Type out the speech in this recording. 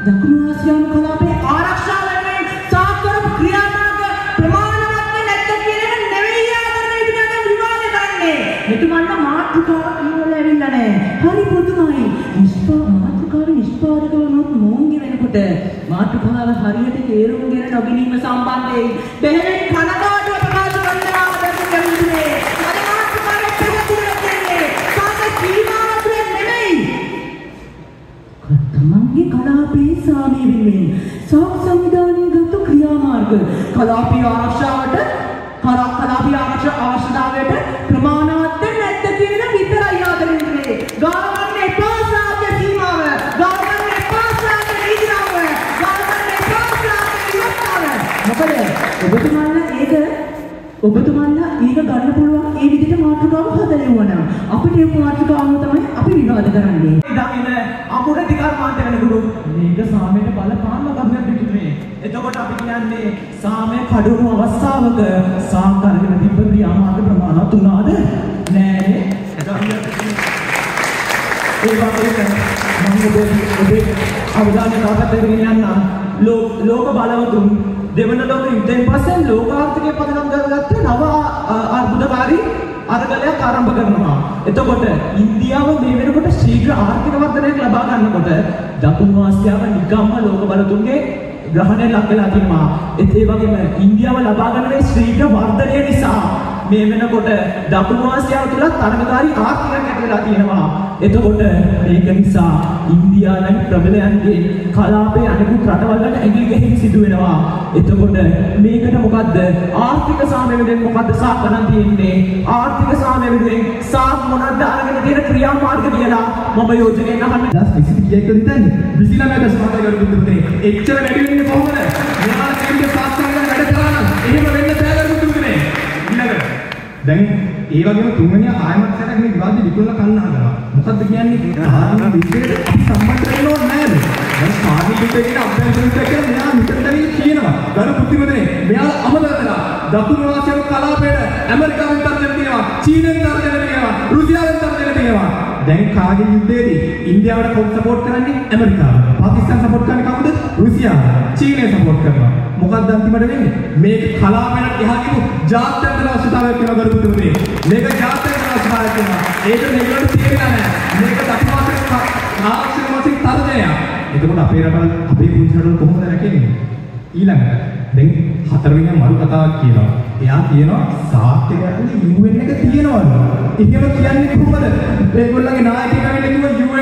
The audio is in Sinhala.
දකුණු ආසියානු කලාපයේ ආරක්ෂාව වෙනුවෙන් සාකරපු ක්‍රියාමාර්ග ප්‍රමාණවත් නැත්ද කියන එක නෙවෙයි ආදරණීය විද්‍යාඥයන් විවාදේ කරන්නේ. මෙතුමන්ට මාතෘකාවක් කියවලා ඇවිල්ලා නැහැ. හරි පුදුමයි. මාතෘකාවේ නිෂ්පාදක වුණොත් මොන්ගේ වෙනකොට මාතෘකාව හරියට තේරුම් ගෙන නොගැනීම සම්බන්ධයෙන් බෙහෙවින් කනගාටුව ප්‍රකාශ කරනවා ආදරණීය විද්‍යාඥයන්. අර මාතෘකාවේ පැහැදිලිව කියන්නේ සාකච්ඡා සීමාවතුර නෙවෙයි. තමන්ගේ කලාපයේ සාමය වෙනුවෙන් සාක් සංවිධානයේ ගත්ත ක්‍රියාමාර්ග කලාපීය ආරක්ෂාවට කලාපීය අවශ්‍යතාවයට ප්‍රමාණවත් නැද්ද කියන විතරයි ආදරණීය. ගානගන්න එපා සාක්‍ය සීමාව. ගානගන්න එපා සාක්‍ය නීතිනාව. ගානගන්න එපා සාක්‍ය ඉවත්තාව. මොකද ඔබතුමාලා ඒක ගන්න පුළුවන් ඒ විදිහට මාතෘකාව හදලා ඉවනවා. අපිට ඒ මාතෘකාව තමයි අපි විවාද කරන්නේ. ඉතින් අපුඩ දිකාර්මාන්ත වෙනකොට මේක සාමයට බලපාන්න ගන්න පිටුනේ. එතකොට අපි කියන්නේ සාමය කඩවුණු අවස්ථාවක සාකරගෙන තිබ්බ ක්‍රියාමාර්ග ප්‍රමාණවත් උනාද? නෑනේ. ඒ වගේම මම ඔබේ අවධානය තවපැත්තකට ගෙනියන්න ලෝක බලවතුන් දෙවන ලෝක යුද්ධයෙන් පස්සේ ලෝක ආර්ථිකය පදනම් කරගත්ත නව අර්බුදකාරී අරගලයක් ආරම්භ කරනවා. එතකොට ඉන්දියාව මේ වෙනකොට ශීඝ්‍ර ආර්ථික වර්ධනයක් ලබා ගන්නකොට දකුණු ආසියාව නිකම්ම ලෝක බලතුන්ගේ ග්‍රහණය ලක් වෙලා තියෙනවා. ඒ වගේම ඉන්දියාව ලබා ගන්න මේ ශීඝ්‍ර වර්ධනය නිසා මේ වෙනකොට දකුණු ආසියාව තුල තරඟකාරී ආර්ථිකයක් ඇති වෙලා තියෙනවා. එතකොට මේක නිසා ඉන්දියාවේ ප්‍රබලයන්ගේ කලාපයේ අනිකුත් රටවල් වලට ඇඟිලි ගැහිලි සිදු වෙනවා. එතකොට මේකට මොකද්ද ආර්ථික සාමය වෙනුවෙන් මොකද්ද සාකරන් තියෙන්නේ? ආර්ථික සාමය වෙනුවෙන් සාක් මොනවද අරගෙන තියෙන ක්‍රියාමාර්ග කියලා මම යෝජනයෙන් අහන්නේ. 20 කීයකද හිතන්නේ? 29 දශමකට ගරුතුතුනේ. එච්චර වැඩි වෙන්නේ කොහොමද? මෙයාලා කියන්නේ සාස්ත්‍රයෙන් වැඩ කරා නම් එහෙම වෙන්න බෑ ගරුතුතුනේ. ඊළඟට දැන් ඒ වගේම තුන්වෙනි ආයමත් සැරයක් මේ විවාද විකුණලා කන්න හදනවා. මොකද්ද කියන්නේ? ආර්ථික විශ්ලේෂණයට සම්බන්ධ වෙන්න ඕනේ නෑද? දැන් ආර්ථික විශ්ලේෂණයේ අභ්‍යන්තරික කියලා මෙයා හිතටදී කියනවා. ගරු පුතිමදනේ මෙයාලා අමතකලා දකුණු ආසියානු කලාපයට ඇමරිකාවෙන් තර්ජන දෙනවා, චීනෙන් තර්ජන දෙනවා, රුසියාවෙන් තර්ජන දෙනවා. දැන් කාගේ යුද්ධයේදී ඉන්දියාවට කවුද සපෝට් කරන්නේ? ඇමරිකාව. පාකිස්තාන සපෝට් කරන්නේ කවුද? රුසියාව. චීනය සපෝට් කරනවා. මොකක්ද අන්තිමට වෙන්නේ? මේක කලාපයට එහා ගිහු ජාත්‍යන්තර අවශ්‍යතාවයක් වෙනවා ගරු පුතුනේ. මේක ජාත්‍යන්තර අවශ්‍යතාවයක් වෙනවා. ඒක මේකට තේරෙන්නේ නැහැ. මේක දක්වාසක ආරක්ෂක වශයෙන් තර්ජනයක්. එතකොට අපේ රටවල් අපේ පුංචි රටවල් කොහොමද රැකෙන්නේ? ඊළඟට දැන් හතරවෙනි මරු කතාවක් කියනවා. එයා කියනවා සාක්‍ය ගැටලු UN එක තියෙනවලු. එහෙම කියන්නේ කොහොමද? ඒගොල්ලන්ගේ නායකයෙක් ඇවිල්ලා කිව්වා